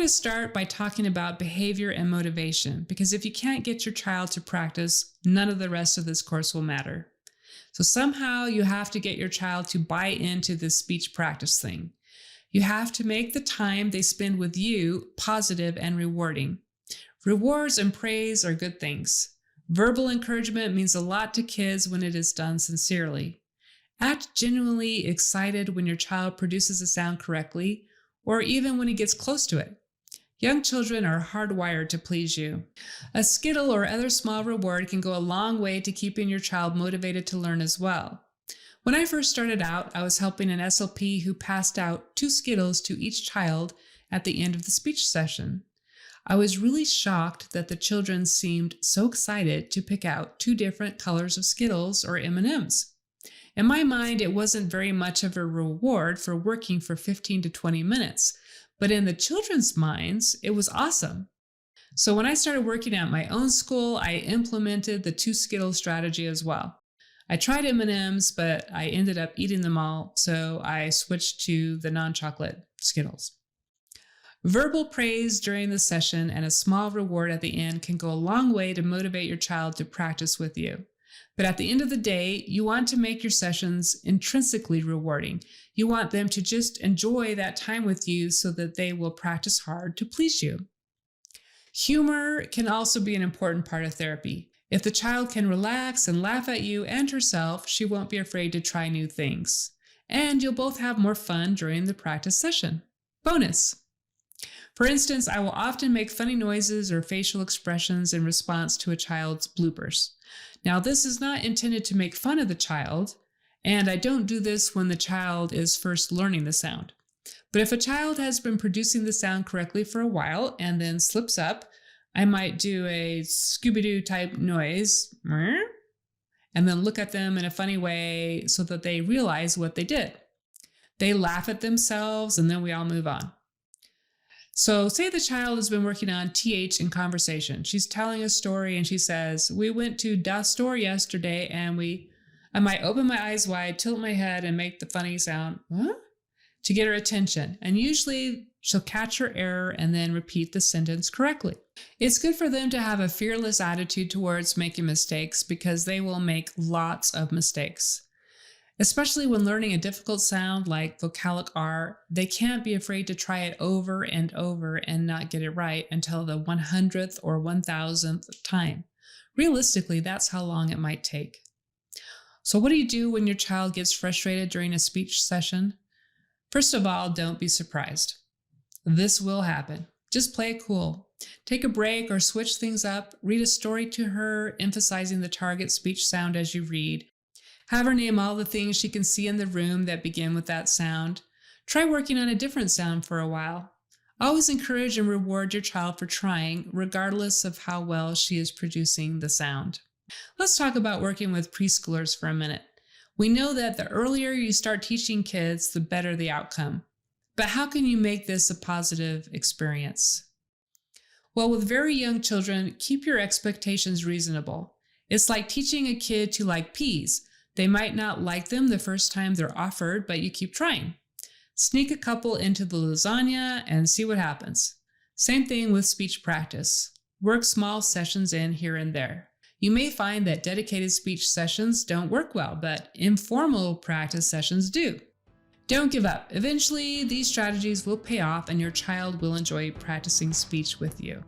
to start by talking about behavior and motivation, because if you can't get your child to practice, none of the rest of this course will matter. So somehow you have to get your child to buy into this speech practice thing. You have to make the time they spend with you positive and rewarding. Rewards and praise are good things. Verbal encouragement means a lot to kids when it is done sincerely. Act genuinely excited when your child produces a sound correctly, or even when he gets close to it. Young children are hardwired to please you. A Skittle or other small reward can go a long way to keeping your child motivated to learn as well. When I first started out, I was helping an SLP who passed out 2 Skittles to each child at the end of the speech session. I was really shocked that the children seemed so excited to pick out 2 different colors of Skittles or M&Ms. In my mind, it wasn't very much of a reward for working for 15 to 20 minutes, but in the children's minds, it was awesome. So when I started working at my own school, I implemented the 2 Skittles strategy as well. I tried M&Ms, but I ended up eating them all, so I switched to the non-chocolate Skittles. Verbal praise during the session and a small reward at the end can go a long way to motivate your child to practice with you. But at the end of the day, you want to make your sessions intrinsically rewarding. You want them to just enjoy that time with you so that they will practice hard to please you. Humor can also be an important part of therapy. If the child can relax and laugh at you and herself, she won't be afraid to try new things. And you'll both have more fun during the practice session. Bonus! For instance, I will often make funny noises or facial expressions in response to a child's bloopers. Now, this is not intended to make fun of the child, and I don't do this when the child is first learning the sound. But if a child has been producing the sound correctly for a while and then slips up, I might do a Scooby-Doo type noise, and then look at them in a funny way so that they realize what they did. They laugh at themselves, and then we all move on. So say the child has been working on TH in conversation. She's telling a story and she says, "We went to das store yesterday and I might open my eyes wide, tilt my head and make the funny sound, to get her attention. And usually she'll catch her error and then repeat the sentence correctly. It's good for them to have a fearless attitude towards making mistakes because they will make lots of mistakes. Especially when learning a difficult sound like vocalic R, they can't be afraid to try it over and over and not get it right until the 100th or 1000th time. Realistically, that's how long it might take. So what do you do when your child gets frustrated during a speech session? First of all, don't be surprised. This will happen. Just play it cool. Take a break or switch things up. Read a story to her, emphasizing the target speech sound as you read. Have her name all the things she can see in the room that begin with that sound. Try working on a different sound for a while. Always encourage and reward your child for trying, regardless of how well she is producing the sound. Let's talk about working with preschoolers for a minute. We know that the earlier you start teaching kids, the better the outcome. But how can you make this a positive experience? Well, with very young children, keep your expectations reasonable. It's like teaching a kid to like peas. They might not like them the first time they're offered, but you keep trying. Sneak a couple into the lasagna and see what happens. Same thing with speech practice. Work small sessions in here and there. You may find that dedicated speech sessions don't work well, but informal practice sessions do. Don't give up. Eventually, these strategies will pay off and your child will enjoy practicing speech with you.